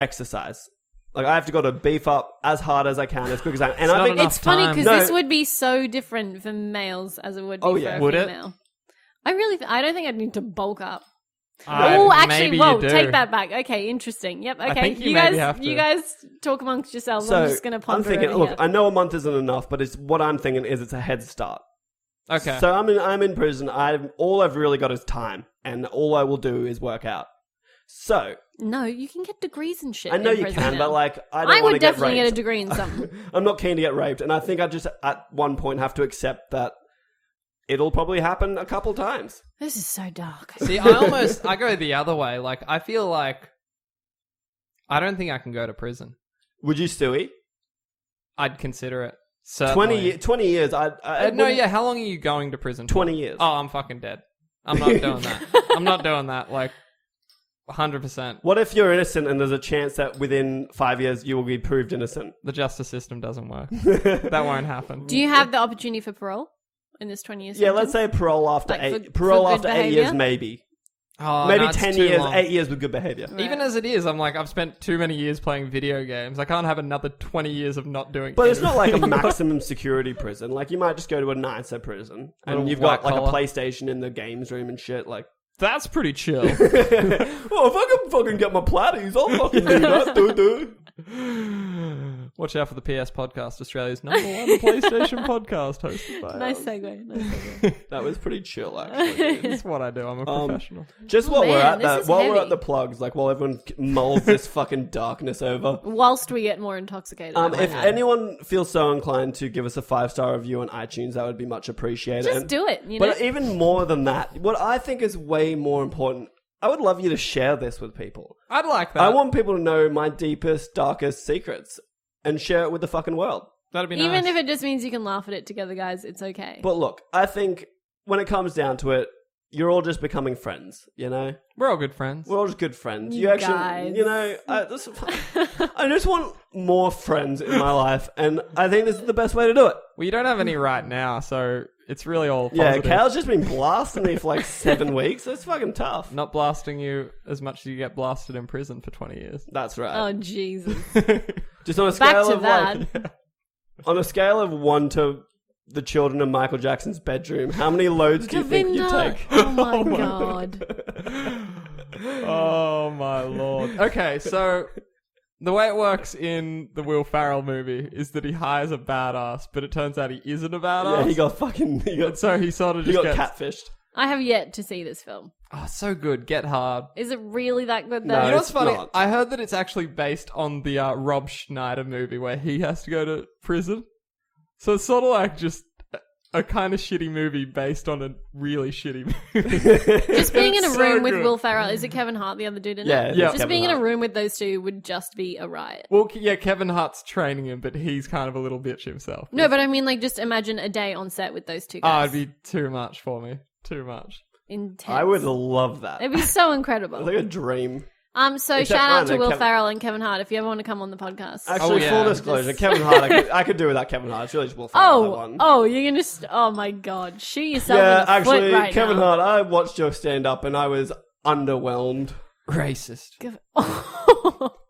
exercise. Like, I have to go to beef up as hard as I can, as quick as I can. And It's I not think enough It's funny time. because No. this would be so different for males as it would be Oh, for yeah. a Would it? female. I don't think I'd need to bulk up. Oh, actually, maybe whoa, you do. take that back. Okay, interesting. Yep, okay. think you maybe guys, have to. you guys talk amongst yourselves. so. I'm just going to ponder I'm thinking, over look, here. I know a month isn't enough, but it's what I'm thinking is it's a head start. Okay. So I'm in prison. All I've really got is time, and all I will do is work out. So No, you can get degrees and shit. I know in you prison can, now. but like I I don't want would to get definitely raped. get a degree in something. I'm not keen to get raped, and I think I just at one point have to accept that it'll probably happen a couple times. This is so dark. See, I go the other way. Like, I feel like I don't think I can go to prison. Would you, Stewie? I'd consider it. Certainly. 20 years. No, wouldn't- yeah. How long are you going to prison for? 20 years. Oh, I'm fucking dead. I'm not doing that. I'm not doing that. Like, 100%. What if you're innocent and there's a chance that within 5 years you will be proved innocent? The justice system doesn't work. That won't happen. Do you have the opportunity for parole in this 20 years? Yeah, let's say parole after Like for parole good after 8 behaviour? years, maybe. Oh, Maybe no, it's 10 too years, long. 8 years with good behavior. Right. Even as it is, I'm like, I've spent too many years playing video games. I can't have another 20 years of not doing But it's not like a anything. maximum security prison. Like, you might just go to a nicer prison and Little you've got white like a collar. PlayStation in the games room and shit. Like, That's pretty chill. oh, if I can fucking get my platties, I'll fucking do that, dude. Watch out for the PS Podcast, Australia's number one PlayStation podcast hosted by Nice us. segue. Nice segue. That was pretty chill, actually. That's what I do. I'm a professional. Just while we're man, at this that, is while we're heavy. at the plugs, like while everyone mulls this fucking darkness over. Whilst we get more intoxicated. If anyone feels so inclined to give us a 5-star review on iTunes, that would be much appreciated. Just And- do it, you know? But even more than that, what I think is way more important, I would love you to share this with people. I'd like that. I want people to know my deepest, darkest secrets and share it with the fucking world. That'd be nice. Even if it just means you can laugh at it together, guys, it's okay. But look, I think when it comes down to it, you're all just becoming friends, you know? We're all good friends. We're all just good friends. You You actually, guys. you know, I just want more friends in my life, and I think this is the best way to do it. Well, you don't have any right now, so it's really all Yeah, positive. Khayl's just been blasting me for like 7 weeks. That's fucking tough. Not blasting you as much as you get blasted in prison for 20 years. That's right. Oh, Jesus. Just on a Back scale to of that. like, on a scale of 1 to the children in Michael Jackson's bedroom, how many loads do you think you Govinda. take? Oh, my God. Oh my lord. Okay, so the way it works in the Will Ferrell movie is that he hires a badass, but it turns out he isn't a badass. Yeah, he got fucking. And so he sort of He just got gets... catfished. I have yet to see this film. Oh, so good. Get Hard. Is it really that good, though? No, You know what's it's funny? not. I heard that it's actually based on the Rob Schneider movie where he has to go to prison. So it's sort of like just a kind of shitty movie based on a really shitty movie. Just being in a It's room so with good. Will Ferrell. Is it Kevin Hart, the other dude in Yeah, it? it's Just Kevin being in a Hart. room with those two would just be a riot. Well, yeah, Kevin Hart's training him, but he's kind of a little bitch himself. No, but I mean, like, just imagine a day on set with those two Oh, guys. it'd be too much for me. Too much. Intense. I would love that. It'd be so It's incredible. like a dream. So Except shout out mine, to though, Will Kevin- Ferrell and Kevin Hart if you ever want to come on the podcast. Actually, yeah. full disclosure, Kevin Hart, I could do without Kevin Hart. It's really just Will Ferrell. that one. You're gonna oh my god, shoot yourself Yeah, in the actually, foot right Kevin now. Hart, I watched your stand-up and I was underwhelmed. Racist.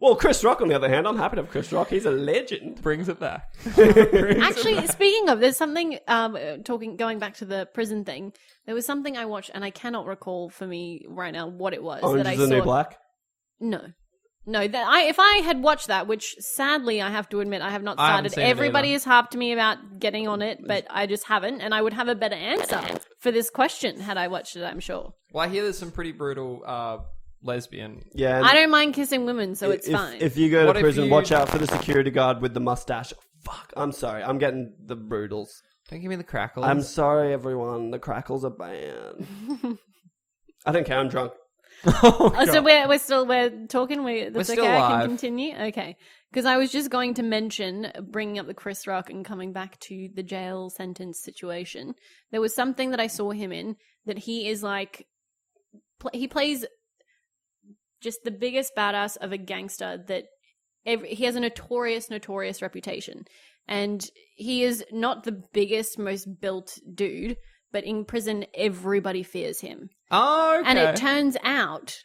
Well, Chris Rock, on the other hand, I'm happy to have Chris Rock. He's a legend. Brings it back. Actually, speaking of, there's something going back to the prison thing. There was something I watched, and I cannot recall for me right now what it was Orange that I is the saw. New Black. No. If I had watched that, which sadly I have to admit I have not I haven't started. seen it Everybody either. has harped me about getting on it, but I just haven't, and I would have a better answer for this question had I watched it, I'm sure. Well, I hear there's some pretty brutal lesbian. Yeah. and I don't mind kissing women, so it's if, fine. If you go What to if prison, you- watch out for the security guard with the mustache. Fuck, I'm sorry. I'm getting the brutals. Don't give me the crackles. I'm sorry, everyone. The crackles are banned. I don't care. I'm drunk. So we're talking. That's still okay. I live. can continue. Okay, because I was just going to mention bringing up the Chris Rock and coming back to the jail sentence situation. There was something that I saw him in that he is like, he plays just the biggest badass of a gangster that he has a notorious reputation, and he is not the biggest, most built dude. But in prison, everybody fears him. Oh, okay. And it turns out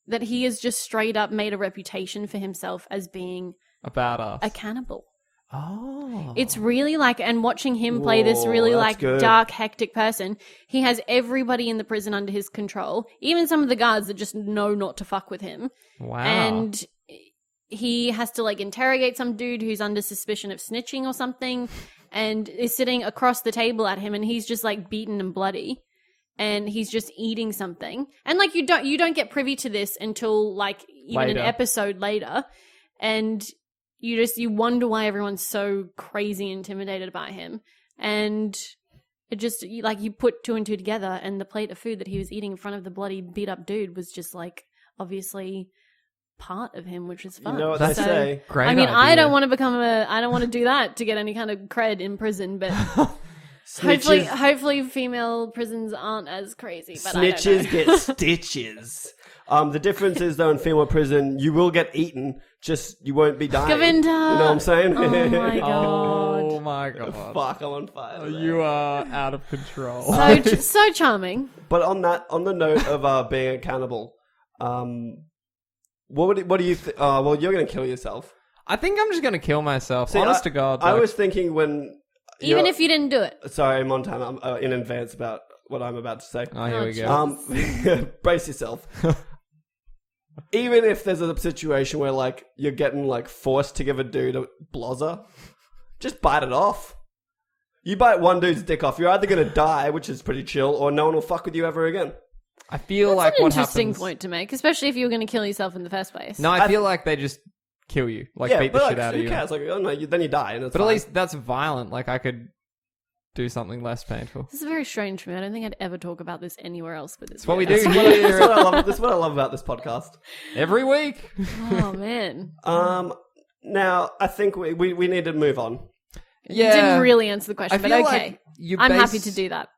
that he has just straight up made a reputation for himself as being A badass. a cannibal. Oh. It's really like, and watching him play this really Whoa, that's like good. dark, hectic person, he has everybody in the prison under his control, even some of the guards that just know not to fuck with him. Wow. And he has to like interrogate some dude who's under suspicion of snitching or something, and is sitting across the table at him, and he's just like beaten and bloody, and he's just eating something. And like you don't get privy to this until like even Later. an episode later, and you wonder why everyone's so crazy intimidated by him. And it just, you put two and two together, and the plate of food that he was eating in front of the bloody beat up dude was just like obviously part of him, which is fun. You know what So, they say. Great I mean, I idea. don't want to I don't want to do that to get any kind of cred in prison, but Snitches, hopefully female prisons aren't as crazy. But snitches I don't know. get stitches. The difference is, though, in female prison, you will get eaten, just you won't be dying. Govinda! You know what I'm saying? Oh my god. Oh my god. Fuck, I'm on fire. today. You are out of control. So charming. But on the note of being a cannibal, what do you think? Well, you're going to kill yourself. I think I'm just going to kill myself. See, Honest to God. I like- was thinking when... Even if you didn't do it. Sorry, Montana, I'm in advance about what I'm about to say. Oh, here we go. Brace yourself. Even if there's a situation where, like, you're getting, like, forced to give a dude a blozzer, just bite it off. You bite one dude's dick off, you're either going to die, which is pretty chill, or no one will fuck with you ever again. I feel That's like an what interesting happens... point to make, especially if you were going to kill yourself in the first place. No, I feel like they just kill you. Like, beat the but, shit out of who you. cares? Like, oh, no, then you die, and it's But at fine. least that's violent. Like, I could do something less painful. This is very strange for me. I don't think I'd ever talk about this anywhere else. But That's what we do This is what here I love about this podcast. every week. Oh man, Now, I think we need to move on. Yeah. didn't really answer the I question, feel but like okay. you I'm happy to do that.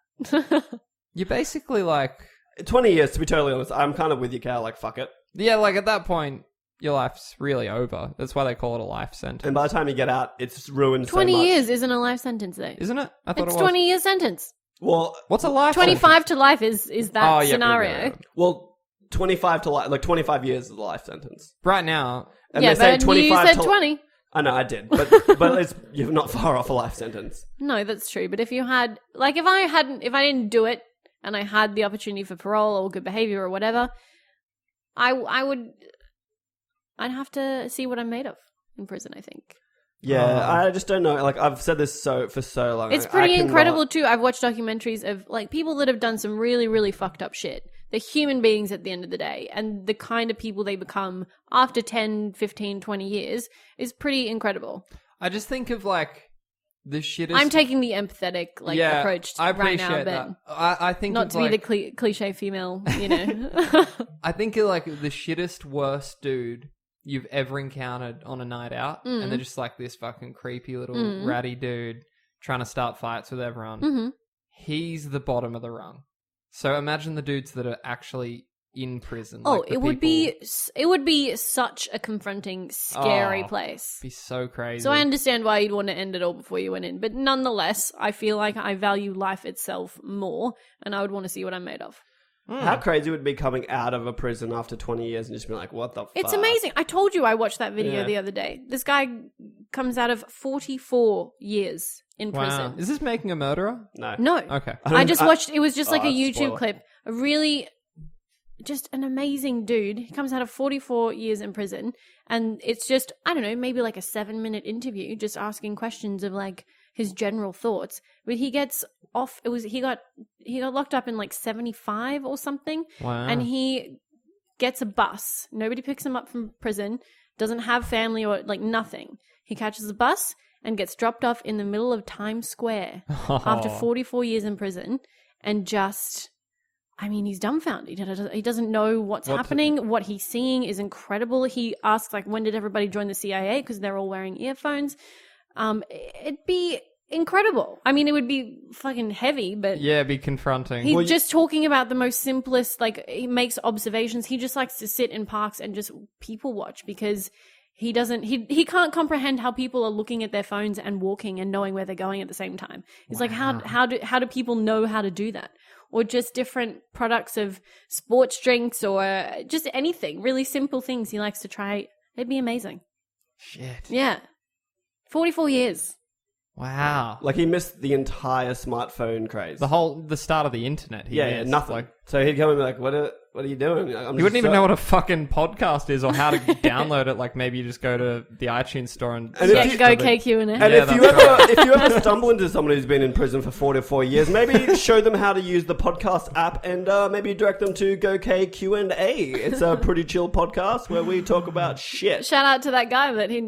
You're basically like... 20 years, to be totally honest. I'm kind of with you, Khayl. Like, fuck it. Yeah, like at that point, your life's really over. That's why they call it a life sentence. And by the time you get out, it's ruined 20 so much. years isn't a life sentence, though. Isn't it? I thought It's it was. 20 years sentence. Well, What's a life 25 to life is that Oh, yeah, scenario. yeah. well, 25 to life, like 25 years is a life sentence. Right now, And Yeah, they say but you 25 said to 20. I know, I did, but you're not far off a life sentence. No, that's true. But if you had, like, if I didn't do it and I had the opportunity for parole or good behavior or whatever, I'd have to see what I'm made of in prison, I think. Yeah, I just don't know. Like, I've said this for so long. It's I pretty cannot- incredible too. I've watched documentaries of like people that have done some really, really fucked up shit. They're human beings at the end of the day, and the kind of people they become after 10, 15, 20 years is pretty incredible. I just think of like the shittest. I'm taking the empathetic approach I right appreciate now, but that. I think not of, to like, be the cliche female, you know. I think of like the shittest, worst dude you've ever encountered on a night out, and they're just like this fucking creepy little ratty dude trying to start fights with everyone. Mm-hmm. He's the bottom of the rung. So imagine the dudes that are actually in prison. Oh, like the it would people- be such a confronting, scary place. be so crazy. So I understand why you'd want to end it all before you went in, but nonetheless, I feel like I value life itself more, and I would want to see what I'm made of. How crazy would it be coming out of a prison after 20 years and just being like, what the fuck? It's amazing. I told you I watched that video Yeah. the other day. This guy comes out of 44 years in Wow. prison. Is this making a murderer? No. No. Okay. I just watched, it was just like a Oh, YouTube spoiler. clip. A really, just an amazing dude. He comes out of 44 years in prison, and it's just, I don't know, maybe like a 7-minute interview, just asking questions of like his general thoughts. But he gets off, he got locked up in like 75 or something. Wow. And he gets a bus. Nobody picks him up from prison, doesn't have family or like nothing. He catches a bus and gets dropped off in the middle of Times Square after 44 years in prison, and just, I mean, he's dumbfounded. He doesn't know what's happening. What he's seeing is incredible. He asks, like, when did everybody join the CIA? Because they're all wearing earphones. It'd be incredible. I mean, it would be fucking heavy, but Yeah, be confronting. he's just talking about the most simplest, like, he makes observations. He just likes to sit in parks and just people watch because he can't comprehend how people are looking at their phones and walking and knowing where they're going at the same time. It's like, how do people know how to do that? Or just different products of sports drinks or just anything, really simple things he likes to try. It'd be amazing. Shit. Yeah. 44 years. Wow. Like, he missed the entire smartphone craze. The start of the internet. He missed. Nothing. Like, so he'd come and be like, what are you doing? you wouldn't even know what a fucking podcast is or how to download it. Like, maybe you just go to the iTunes store and if yeah, you- go KQ and And Yeah, if you ever stumble into someone who's been in prison for 44 years, maybe show them how to use the podcast app and maybe direct them to Go Q&A. It's a pretty chill podcast where we talk about shit. Shout out to that guy that he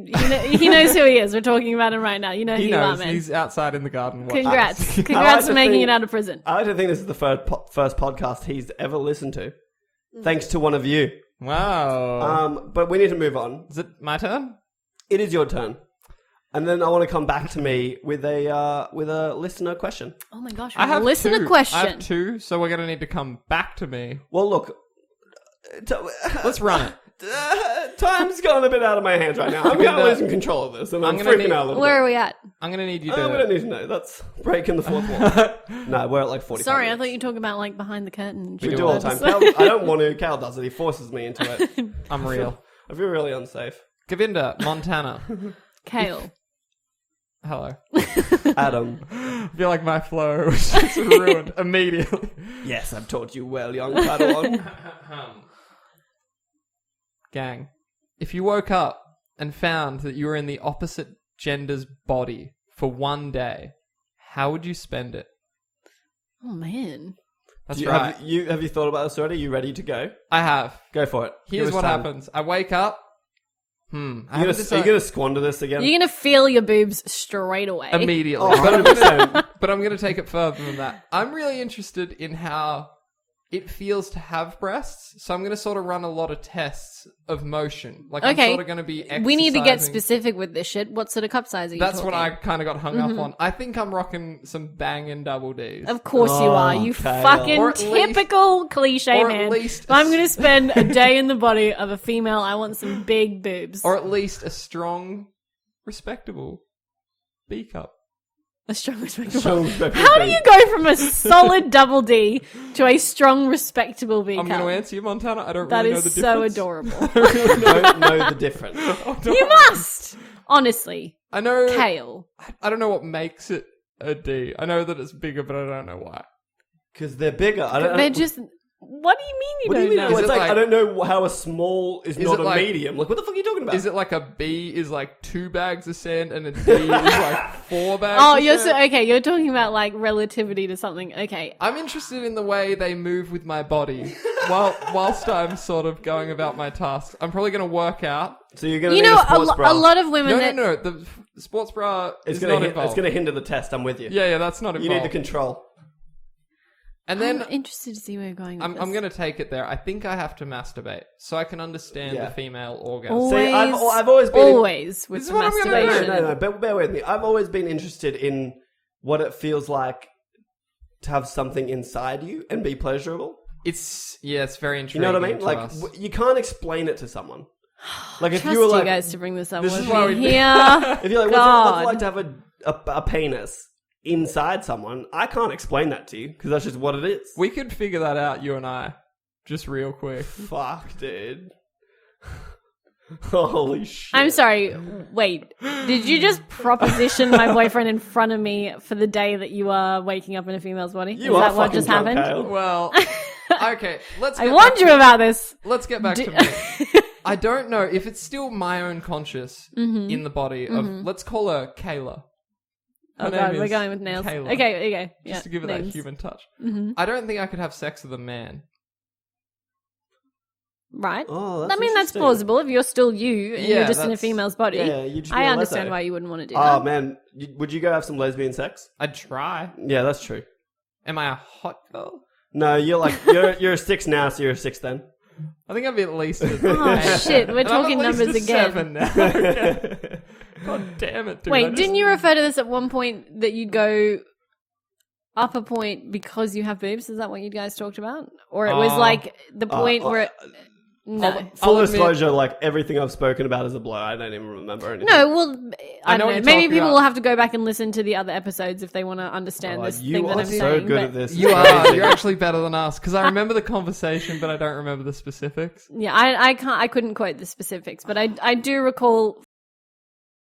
knows who he is. We're talking about him right now. You know who he you are, knows. man. He's outside in the garden. watching. Congrats. I Congrats like for to making think- it out of prison. I like to think this is the first podcast he's ever listened to. Thanks to one of you. Wow. But we need to move on. Is it my turn? It is your turn. And then I want to come back to me with a listener question. Oh my gosh. I have Listen two. a question. I have two, so we're going to need to come back to me. Well, look. Let's run it. Time's gone a bit out of my hands right now. I'm kind of losing control of this, and I'm gonna freaking need- out a little Where bit. are we at? I'm going to need you Oh, we to... don't need to know. That's breaking the fourth wall. No, we're at like 45 Sorry, I minutes. thall you were talking about like behind the curtain. We do all the time. Khayl, I don't want to. Khayl does it. He forces me into it. I'm real. I feel really unsafe. Govinda, Montana. Khayl. Hello. Adam. I feel like my flow was just ruined immediately. Yes, I've taught you well, young Padawan. Gang, if you woke up and found that you were in the opposite gender's body for one day, how would you spend it? Oh man. That's right. Have you thought about this already? Are you ready to go? I have. Go for it. Here's Give us what time. happens. I wake up. Are you going to squander this again? You're going to feel your boobs straight away. Immediately. Oh, 100%. But I'm going to take it further than that. I'm really interested in how it feels to have breasts. So I'm going to sort of run a lot of tests of motion. Like, I'm Okay. sort of going to be exercising. We need to get specific with this shit. What sort of cup size are you That's talking? what I kind of got hung up on. I think I'm rocking some banging double Ds. Of course you are. You Khayl. fucking Or at least- typical cliche or at man. least If I'm going to spend a day in the body of a female, I want some big boobs. Or at least a strong, respectable B cup. A strong, respectable. How How do you go from a solid double D to a strong, respectable B I'm cup? going to answer you, Montana. I don't That really know is the so difference. adorable. don't know the difference? You must! Honestly. I know. Khayl. I don't know what makes it a D. I know that it's bigger, but I don't know why. Because they're bigger. They're just... What do you mean What do you you mean? don't know? Is It's it like, like- I don't know how a small is not it a like- medium. Like, what the fuck are you talking about? Is it like a B is like 2 bags of sand and a D is like 4 bags Oh, of you're sand? so... Okay, you're talking about, like, relativity to something. Okay. I'm interested in the way they move with my body whilst I'm sort of going about my tasks. I'm probably going to work out. So you're going to You need know, a sports bra. a lot of women No, that... no. The sports bra It's is going not to involved. it's going to hinder the test. I'm with you. Yeah, that's not involved. You need the control. And then I'm interested to see where you're going with I'm this. going to take it there. I think I have to masturbate so I can understand Yeah. the female orgasm. Oh. See, I've Always- always been Always with This is the what I'm gonna do. masturbation. No, bear with me. I've always been interested in what it feels like to have something inside you and be pleasurable. It's very You intriguing. know what I mean? to Like, us. you can't explain it to someone. Like, if Trust you were like, you guys to bring this up. This with is why me we- here. if you're like, God. what's it like to have a penis inside someone? I can't explain that to you because that's just what it is. We could figure that out, you and I, just real quick. Fuck, dude. Holy shit. I'm sorry. Wait, did you just proposition my boyfriend in front of me for the day that you are waking up in a female's body? You Is are that what fucking just drunk, happened? Khayl. Well, okay, let's. I get warned back you to- about this. Let's get back Do- to me. I don't know if it's still my own conscious Mm-hmm. in the body of. Let's call her Khayl. Oh Her god, name we're is going with nails. Khayl. Okay. Just Yeah, to give it names. that human touch. Mhm. I don't think I could have sex with a man. Right. Oh, I that's mean, that's interesting. plausible if you're still you and Yeah, you're just in a that's- female's body. Yeah, you just I be a understand lezo. why you wouldn't want to do Oh that. man, would you go have some lesbian sex? I'd try. Yeah, that's true. Am I a hot girl? No, you're like you're a 6 now, so you're a 6 then. I think I'd be at least a Oh shit, we're And I'm talking at least numbers a again. 7 now. Okay. God damn it, dude. Wait, didn't you refer to this at one point that you'd go up a point because you have boobs? Is that what you guys talked about? Or it was Oh. like the point where... No. Full admit- disclosure, like everything I've spoken about is a blur. I don't even remember anything. No, well, I know what don't know. you're Maybe talking people about. will have to go back and listen to the other episodes if they want to understand Oh, this you thing that are I'm so saying. good but- at this. You It's are. crazy. You're actually better than us because I remember the conversation, but I don't remember the specifics. Yeah, I couldn't quote the specifics, but I do recall